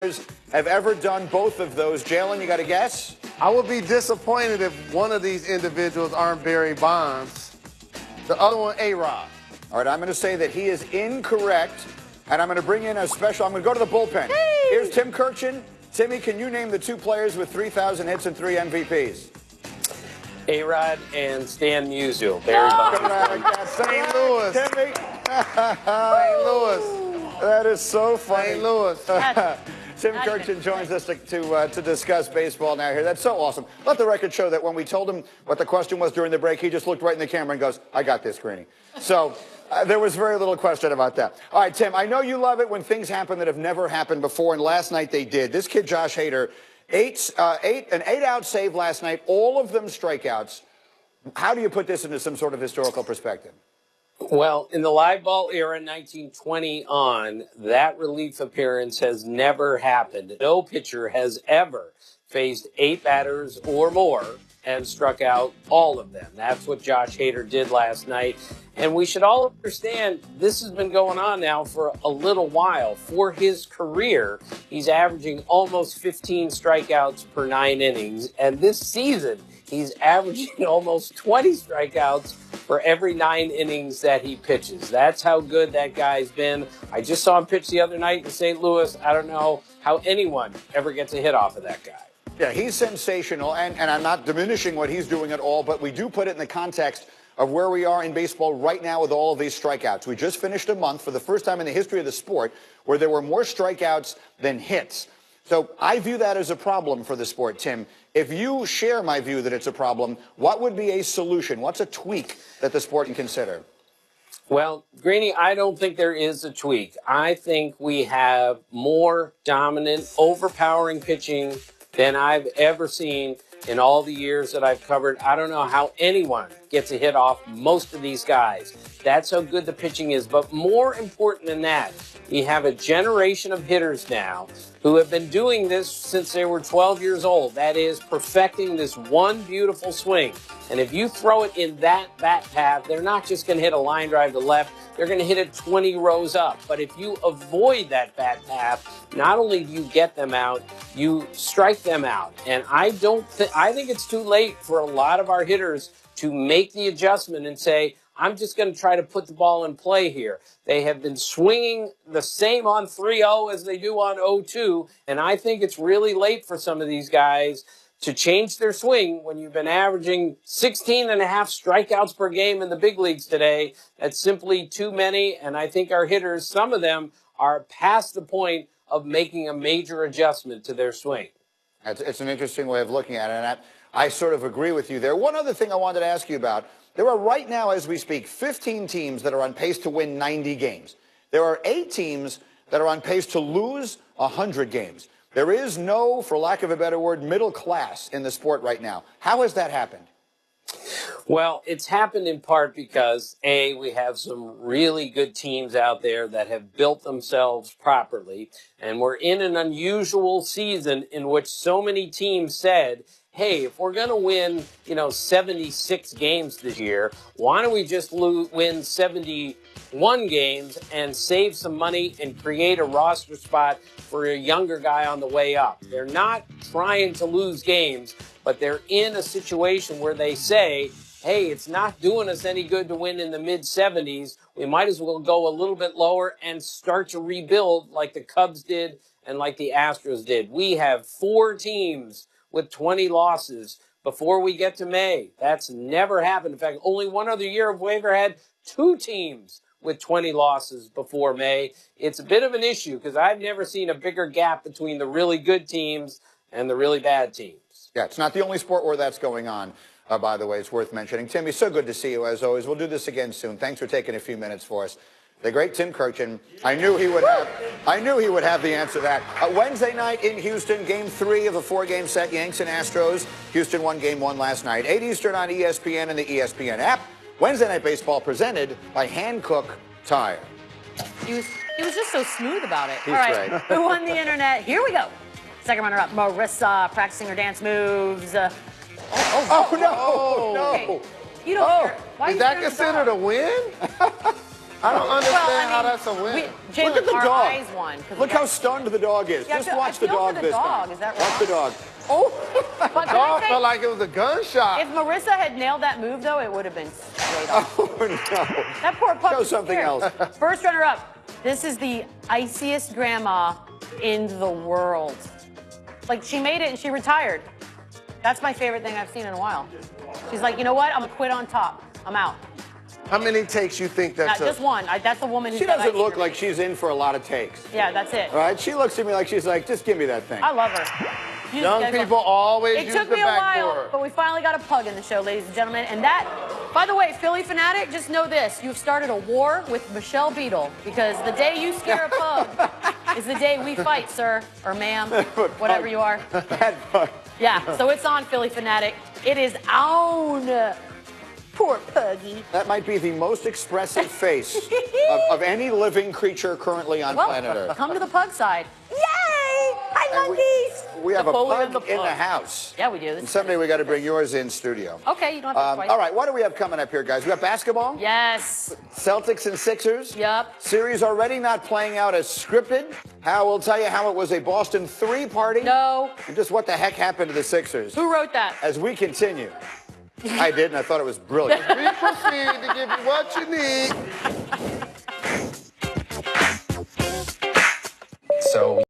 have ever done both of those. Jalen, you got a guess? I would be disappointed if one of these individuals aren't Barry Bonds. The other one, A-Rod. All right, I'm going to say that he is incorrect, and I'm going to bring in a special. I'm going to go to the bullpen. Hey! Here's Tim Kirchin. Timmy, can you name the two players with 3,000 hits and 3 MVPs? A-Rod and Stan Musial. Barry Bonds. St. Louis. Timmy. St. Louis. That is so funny. St. Louis. Tim Kirchin joins us to discuss baseball now here. That's so awesome. Let the record show that when we told him what the question was during the break, he just looked right in the camera and goes, I got this, Greeny. So there was very little question about that. All right, Tim, I know you love it when things happen that have never happened before, and last night they did. This kid, Josh Hader, an 8-out save last night, all of them strikeouts. How do you put this into some sort of historical perspective? Well, in the live ball era, 1920 on, that relief appearance has never happened. No pitcher has ever faced 8 batters or more and struck out all of them. That's what Josh Hader did last night. And we should all understand this has been going on now for a little while. For his career, he's averaging almost 15 strikeouts per 9 innings. And this season, he's averaging almost 20 strikeouts for every 9 innings that he pitches. That's how good that guy's been. I just saw him pitch the other night in St. Louis. I don't know how anyone ever gets a hit off of that guy. Yeah, he's sensational, and I'm not diminishing what he's doing at all, but we do put it in the context of where we are in baseball right now with all of these strikeouts. We just finished a month for the first time in the history of the sport where there were more strikeouts than hits. So I view that as a problem for the sport, Tim. If you share my view that it's a problem, what would be a solution? What's a tweak that the sport can consider? Well, Greeny, I don't think there is a tweak. I think we have more dominant, overpowering pitching than I've ever seen in all the years that I've covered. I don't know how anyone gets a hit off most of these guys. That's how good the pitching is. But more important than that, we have a generation of hitters now who have been doing this since they were 12 years old. That is, perfecting this one beautiful swing. And if you throw it in that bat path, they're not just going to hit a line drive to left. They're going to hit it 20 rows up. But if you avoid that bat path, not only do you get them out, you strike them out. And I think it's too late for a lot of our hitters to make the adjustment and say, I'm just going to try to put the ball in play here. They have been swinging the same on 3-0 as they do on 0-2, and I think it's really late for some of these guys to change their swing when you've been averaging 16 and a half strikeouts per game in the big leagues today. That's simply too many, and I think our hitters, some of them, are past the point of making a major adjustment to their swing. It's an interesting way of looking at it, and I sort of agree with you there. One other thing I wanted to ask you about. There are right now, as we speak, 15 teams that are on pace to win 90 games. There are 8 teams that are on pace to lose 100 games. There is no, for lack of a better word, middle class in the sport right now. How has that happened? Well, it's happened in part because, A, we have some really good teams out there that have built themselves properly, and we're in an unusual season in which so many teams said, hey, if we're going to win, 76 games this year, why don't we just win 71 games and save some money and create a roster spot for a younger guy on the way up? They're not trying to lose games, but they're in a situation where they say, hey, it's not doing us any good to win in the mid-70s. We might as well go a little bit lower and start to rebuild like the Cubs did and like the Astros did. We have 4 teams with 20 losses before we get to May. That's never happened. In fact, only one other year have we ever had 2 teams with 20 losses before May. It's a bit of an issue because I've never seen a bigger gap between the really good teams and the really bad teams. Yeah, it's not the only sport where that's going on, by the way. It's worth mentioning. Timmy, so good to see you as always. We'll do this again soon. Thanks for taking a few minutes for us. The great Tim Kirchin. I knew he would have the answer to that. Wednesday night in Houston, Game 3 of a 4-game set, Yanks and Astros. Houston won Game 1 last night. 8 Eastern on ESPN and the ESPN app. Wednesday Night Baseball presented by Hankook Tire. He was just so smooth about it. He's All right, great. who won the internet? Here we go. Second runner-up, Marissa, practicing her dance moves. No! Okay. You don't care. Why Is that considered a win? I don't understand Well, I mean, how that's a win. Jalen, Look at the our dog. eyes won. 'Cause Look we got- how stunned the dog is. Yeah, Just I watch the feel dog for the this dog. time. Is that Watch the wrong? dog. Oh, but can I Dog say, felt like it was a gunshot. if Marissa had nailed that move, though, it would have been straight up. Oh, no. That poor pup. Show was something scared. else. First runner-up. This is the iciest grandma in the world. Like, she made it and she retired. That's my favorite thing I've seen in a while. She's like, you know what? I'm gonna quit on top. I'm out. How many takes you think that Not took? just one. That's a woman who's She got doesn't ice look cream. like she's in for a lot of takes. Yeah, that's it. All right? She looks at me like she's like, just give me that thing. I love her. You Young just gotta go. people always It use took the me a back while, door. but we finally got a pug in the show, ladies and gentlemen. And that, by the way, Philly Fanatic, just know this. You've started a war with Michelle Beadle because the day you scare a pug is the day we fight, sir, or ma'am, whatever you are. That pug. Yeah, so it's on, Philly Fanatic. It is on. Poor puggy. That might be the most expressive face of any living creature currently on planet Well, Earth. come to the pug side. Yay! Hi, And monkeys! We have a Napoleon pug the in the pug. house. Yeah, we do. And someday we got to bring yours in studio. Okay, you don't have to twice. All right, what do we have coming up here, guys? We got basketball, Yes. Celtics and Sixers. Yep. Series already not playing out as scripted. Hal will tell you how it was a Boston 3 party. No. And just what the heck happened to the Sixers. Who wrote that? As we continue. I did, and I thought it was brilliant. We proceed to give you what you need.